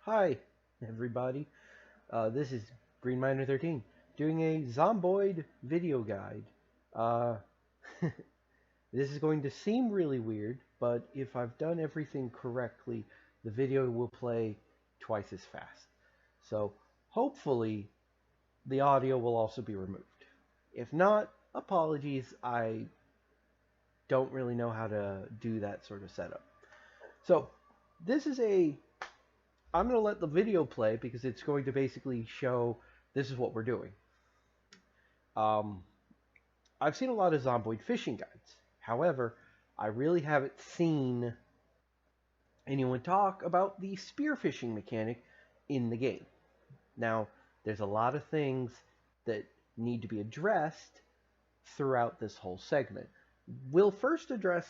Hi, everybody. This is Green Miner 13 doing a Zomboid video guide. Uh, this is going to seem really weird, but if I've done everything correctly, the video will play twice as fast. So hopefully the audio will also be removed. If not, apologies. I don't really know how to do that sort of setup. So this is a I'm going to let the video play because it's going to basically show this is what we're doing. Um, I've seen a lot of Zomboid fishing guides. However, I really haven't seen anyone talk about the spearfishing mechanic in the game. Now, there's a lot of things that need to be addressed throughout this whole segment. We'll first address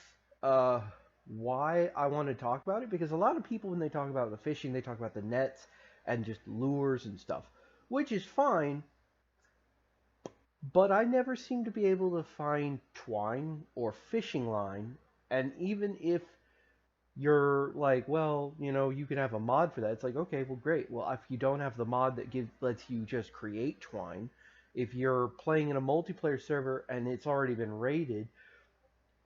why I want to talk about it because a lot of people, when they talk about the fishing, they talk about the nets and just lures and stuff, which is fine, but I never seem to be able to find twine or fishing line. And even if you're like, well, you can have a mod for that, it's like, okay, well, great. Well, if you don't have the mod that lets you just create twine, if you're playing in a multiplayer server and it's already been raided,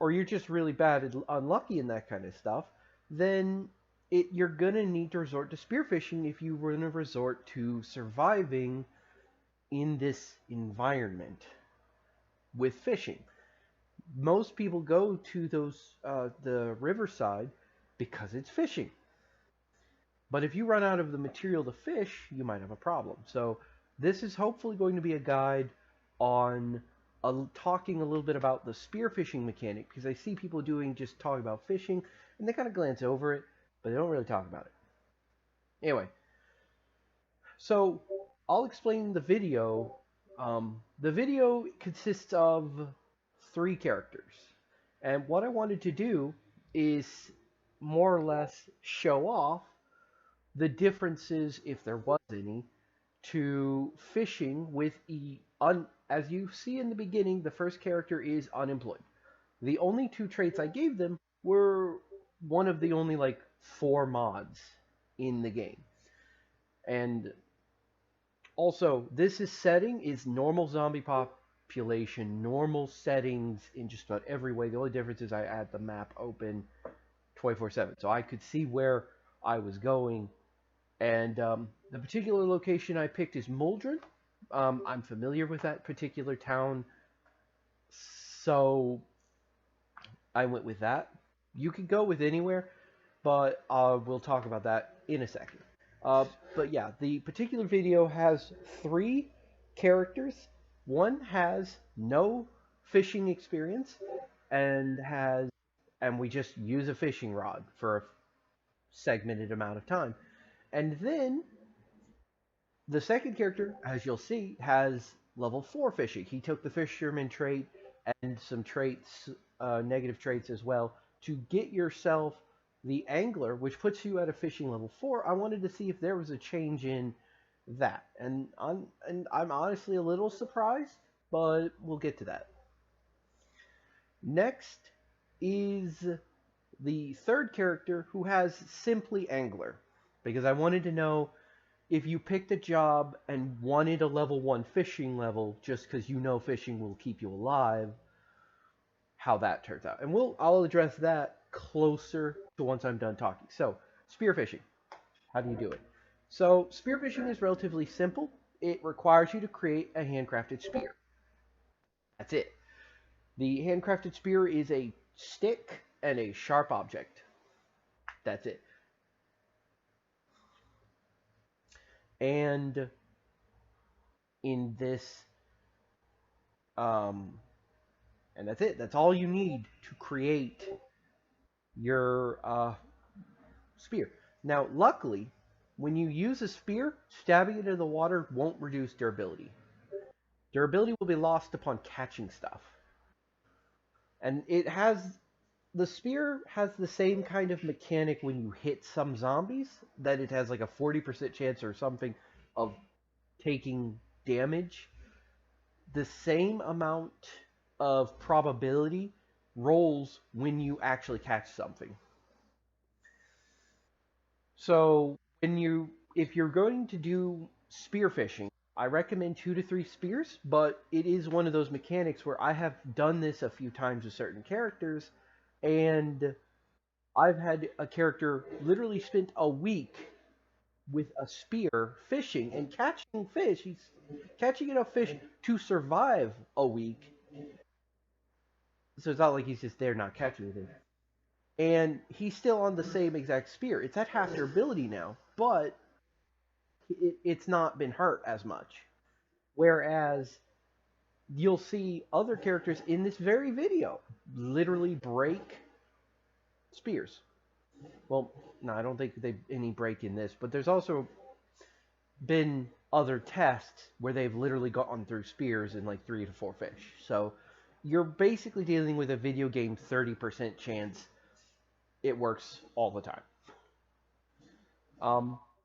or you're just really bad and unlucky in that kind of stuff, then you're gonna need to resort to spearfishing if you were gonna resort to surviving in this environment with fishing. Most people go to the riverside because it's fishing. But if you run out of the material to fish, you might have a problem. So this is hopefully going to be a guide on talking a little bit about the spearfishing mechanic because I see people just talk about fishing and they kind of glance over it, but they don't really talk about it. Anyway, so I'll explain the video. The video consists of three characters, and what I wanted to do is more or less show off the differences, if there was any, to fishing with as you see in the beginning, the first character is unemployed. The only two traits I gave them were one of the only like four mods in the game. And also, setting is normal zombie population, normal settings in just about every way. The only difference is I had the map open 24/7, so I could see where I was going. And the particular location I picked is Muldren. I'm familiar with that particular town, so I went with that. You could go with anywhere, but we'll talk about that in a second. But yeah, the particular video has three characters. One has no fishing experience and we just use a fishing rod for a segmented amount of time. And then the second character, as you'll see, has level 4 fishing. He took the fisherman trait and some traits, negative traits as well, to get yourself the angler, which puts you at a fishing level 4. I wanted to see if there was a change in that. And I'm honestly a little surprised, but we'll get to that. Next is the third character who has simply angler, because I wanted to know if you picked a job and wanted a level 1 fishing level just because you know fishing will keep you alive, how that turns out. And I'll address that closer to once I'm done talking. So, spearfishing. How do you do it? So, spearfishing is relatively simple. It requires you to create a handcrafted spear. That's it. The handcrafted spear is a stick and a sharp object. That's it. And in this, and that's it. That's all you need to create your spear. Now, luckily, when you use a spear, stabbing it into the water won't reduce durability. Durability will be lost upon catching stuff. And the spear has the same kind of mechanic when you hit some zombies, that it has like a 40% chance or something of taking damage. The same amount of probability rolls when you actually catch something. So when you if you're going to do spearfishing, I recommend 2 to 3 spears, but it is one of those mechanics where I have done this a few times with certain characters, and I've had a character literally spent a week with a spear fishing and catching fish. He's catching enough fish to survive a week. So it's not like he's just there not catching anything. And he's still on the same exact spear. It's at half their ability now, but it's not been hurt as much. Whereas you'll see other characters in this very video literally break spears. Well, no, I don't think they any break in this, but there's also been other tests where they've literally gotten through spears in like 3 to 4 fish. So you're basically dealing with a video game 30% chance it works all the time.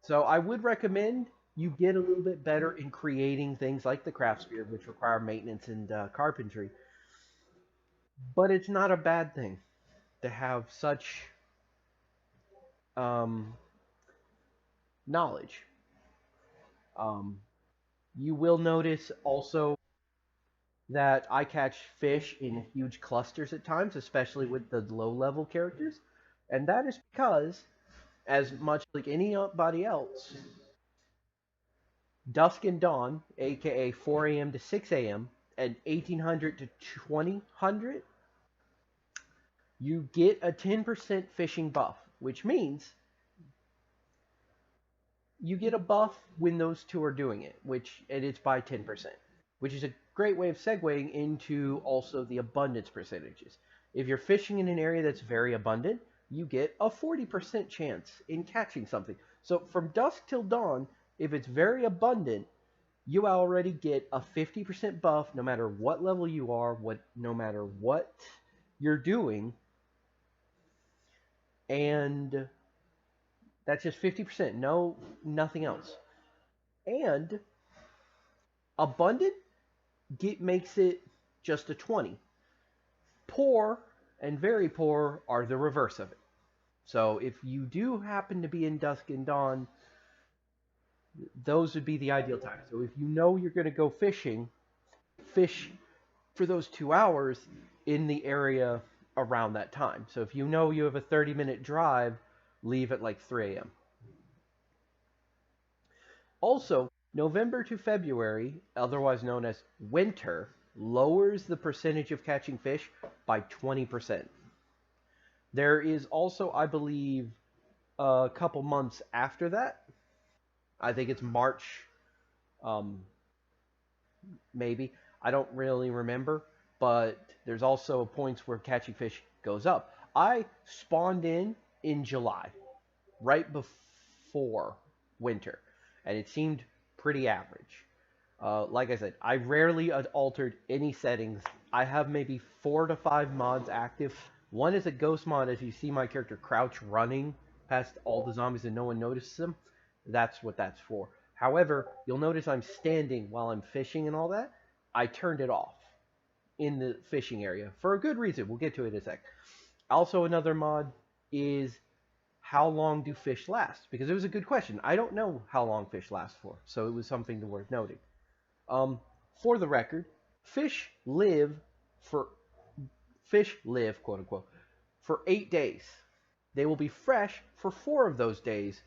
So I would recommend you get a little bit better in creating things like the craft spear, which require maintenance and carpentry. But it's not a bad thing to have such um, knowledge. Um, you will notice also that I catch fish in huge clusters at times, especially with the low level characters. And that is because, as much like anybody else, dusk and dawn, aka 4 a.m. to 6 a.m., and 1800 to 2000, you get a 10% fishing buff, which means you get a buff when those two are doing it, and it's by 10%, which is a great way of segueing into also the abundance percentages. If you're fishing in an area that's very abundant, you get a 40% chance in catching something. So from dusk till dawn, if it's very abundant, you already get a 50% buff no matter what level you are, no matter what you're doing, and that's just 50%, nothing else. And abundant makes it just a 20. Poor and very poor are the reverse of it. So if you do happen to be in dusk and dawn, those would be the ideal time. So if you know you're going to go fishing, fish for those 2 hours in the area around that time. So if you know you have a 30-minute drive, leave at like 3 a.m. Also, November to February, otherwise known as winter, lowers the percentage of catching fish by 20%. There is also, I believe, a couple months after that. I think it's March, um, maybe. I don't really remember, but there's also points where catching fish goes up. I spawned in July, right before winter, and it seemed pretty average. Like I said, I rarely altered any settings. I have maybe 4 to 5 mods active. One is a ghost mod, as you see my character crouch running past all the zombies and no one notices them. That's what that's for. However, you'll notice I'm standing while I'm fishing and all that. I turned it off in the fishing area for a good reason. We'll get to it in a sec. Also, another mod is how long do fish last? Because it was a good question. I don't know how long fish last for, so it was something worth noting. For the record, fish live, quote unquote, for 8 days. They will be fresh for 4 of those days,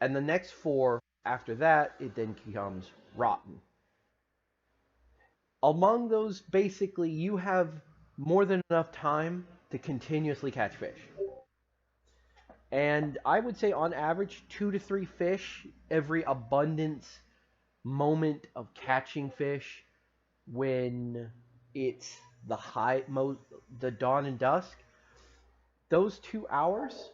and the next 4 after that, it then becomes rotten. Among those, basically, you have more than enough time to continuously catch fish. And I would say on average 2 to 3 fish every abundance moment of catching fish when it's the dawn and dusk. Those 2 hours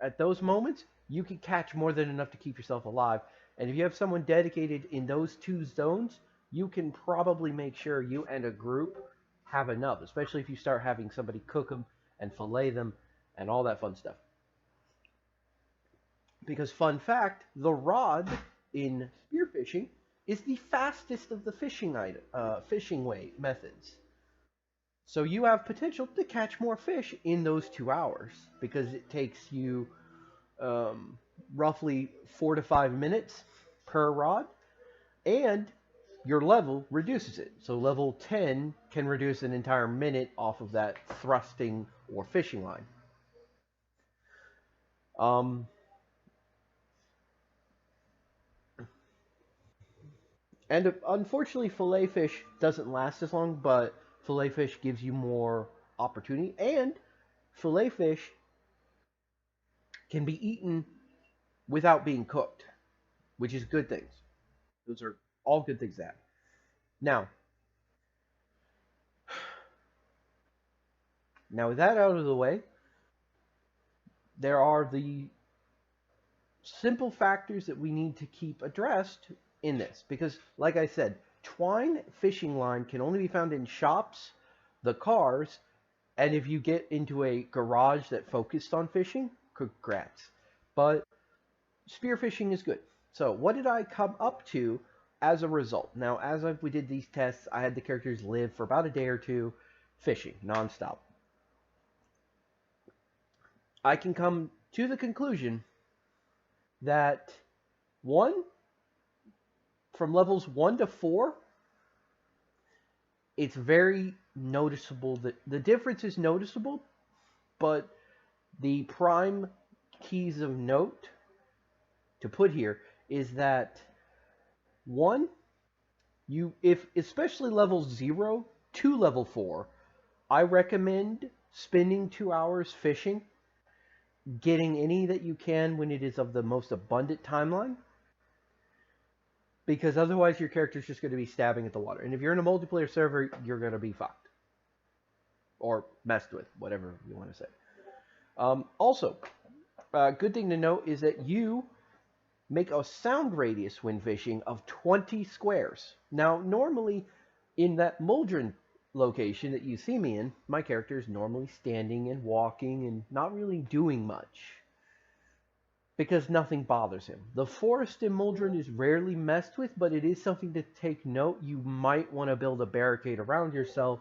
at those moments, you can catch more than enough to keep yourself alive. And if you have someone dedicated in those 2 zones, you can probably make sure you and a group have enough, especially if you start having somebody cook them and fillet them and all that fun stuff. Because, fun fact, the rod in spearfishing is the fastest of the fishing methods. So you have potential to catch more fish in those 2 hours because it takes you roughly 4 to 5 minutes per rod, and your level reduces it. So level 10 can reduce an entire minute off of that thrusting or fishing line. Um, and unfortunately, fillet fish doesn't last as long, but fillet fish gives you more opportunity, and fillet fish can be eaten without being cooked, which is good things. Those are all good things to have. Now, with that out of the way, there are the simple factors that we need to keep addressed in this. Because, like I said, twine fishing line can only be found in shops, the cars, and if you get into a garage that focused on fishing, congrats. But spearfishing is good. So, what did I come up to as a result? Now, we did these tests, I had the characters live for about a day or two fishing nonstop. I can come to the conclusion that one, from levels 1 to 4, it's very noticeable that the difference is noticeable, but the prime keys of note to put here is that one, if especially level 0 to level 4, I recommend spending 2 hours fishing, getting any that you can when it is of the most abundant timeline, because otherwise your character's just going to be stabbing at the water. And if you're in a multiplayer server, you're going to be fucked. Or messed with, whatever you want to say. Also, good thing to note is that you make a sound radius when fishing of 20 squares. Now, normally, in that Muldrin location that you see me in, my character is normally standing and walking and not really doing much, because nothing bothers him. The forest in Muldrin is rarely messed with, but it is something to take note. You might want to build a barricade around yourself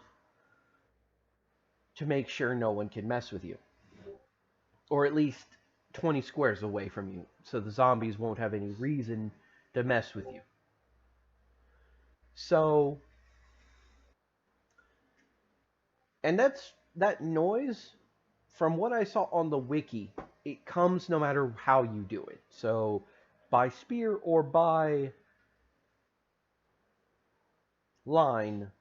to make sure no one can mess with you. Or at least 20 squares away from you, so the zombies won't have any reason to mess with you. So, and that noise, from what I saw on the wiki, it comes no matter how you do it. So, by spear or by line,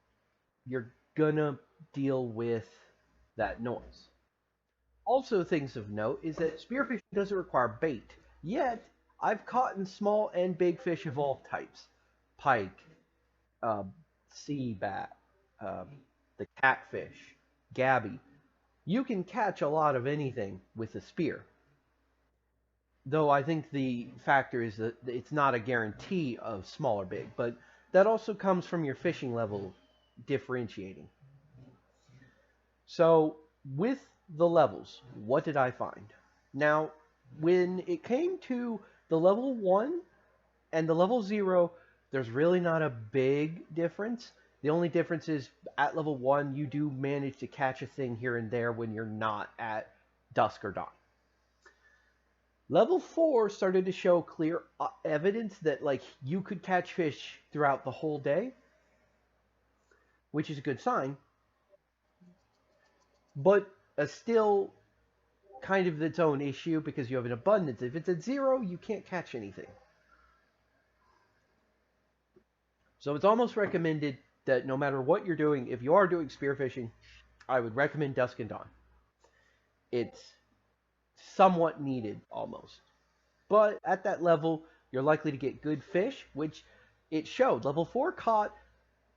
you're gonna deal with that noise. Also, things of note is that spearfishing doesn't require bait. Yet, I've caught in small and big fish of all types. Pike, sea bat, the catfish, gabby. You can catch a lot of anything with a spear. Though I think the factor is that it's not a guarantee of small or big, but that also comes from your fishing level differentiating. So, with the levels, what did I find? Now, when it came to the level 1 and the level 0, there's really not a big difference. The only difference is at level 1, you do manage to catch a thing here and there when you're not at dusk or dawn. Level 4 started to show clear evidence that like you could catch fish throughout the whole day, which is a good sign, but still kind of its own issue because you have an abundance. If it's at 0, you can't catch anything. So it's almost recommended that no matter what you're doing, if you are doing spearfishing, I would recommend dusk and dawn. It's somewhat needed almost. But at that level, you're likely to get good fish, which it showed. Level 4 caught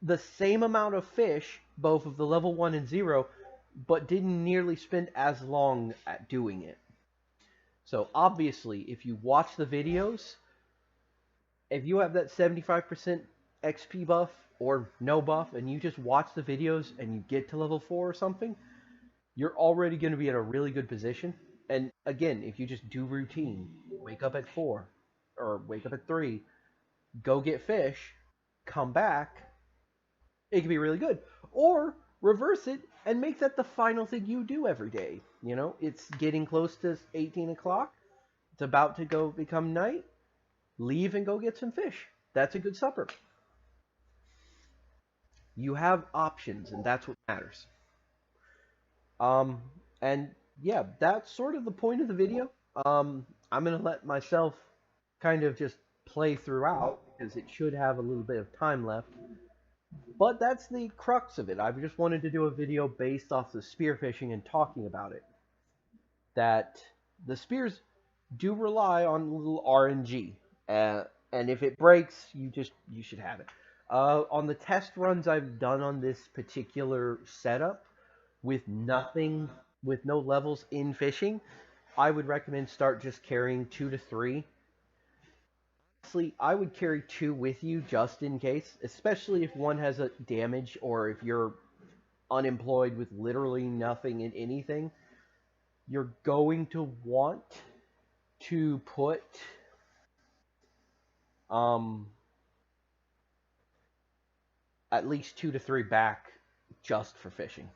the same amount of fish, both of the level 1 and 0, but didn't nearly spend as long at doing it. So obviously, if you watch the videos, if you have that 75% XP buff or no buff, and you just watch the videos and you get to level 4 or something, you're already going to be in a really good position. And again, if you just do routine, wake up at 4 or wake up at 3, go get fish, come back, it can be really good. Or reverse it and make that the final thing you do every day. You know, it's getting close to 18 o'clock. It's about to go become night. Leave and go get some fish. That's a good supper. You have options, and that's what matters. Um, and yeah, that's sort of the point of the video. I'm gonna let myself kind of just play throughout because it should have a little bit of time left. But that's the crux of it. I just wanted to do a video based off the spearfishing and talking about it. That the spears do rely on a little RNG, and if it breaks, you should have it. On the test runs I've done on this particular setup, with nothing, with no levels in fishing, I would recommend start just carrying 2 to 3. Honestly, I would carry 2 with you just in case, especially if one has a damage or if you're unemployed with literally nothing in anything. You're going to want to put um, at least 2 to 3 back just for fishing.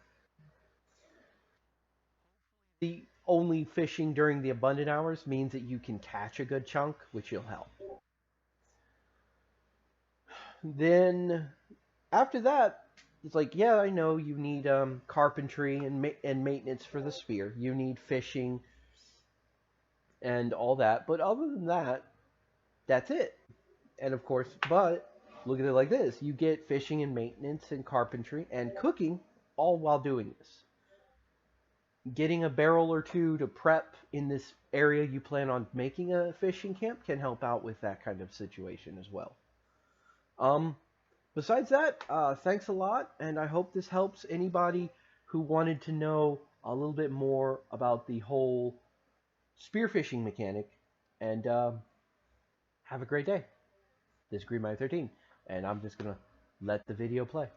The only fishing during the abundant hours means that you can catch a good chunk, which will help. Then after that, it's like, yeah, I know you need carpentry and maintenance for the spear. You need fishing and all that. But other than that, that's it. And of course, but look at it like this. You get fishing and maintenance and carpentry and cooking all while doing this. Getting a barrel or 2 to prep in this area you plan on making a fishing camp can help out with that kind of situation as well. Um, Besides that, thanks a lot, and I hope this helps anybody who wanted to know a little bit more about the whole spearfishing mechanic. And have a great day. This is Green 13, and I'm just gonna let the video play.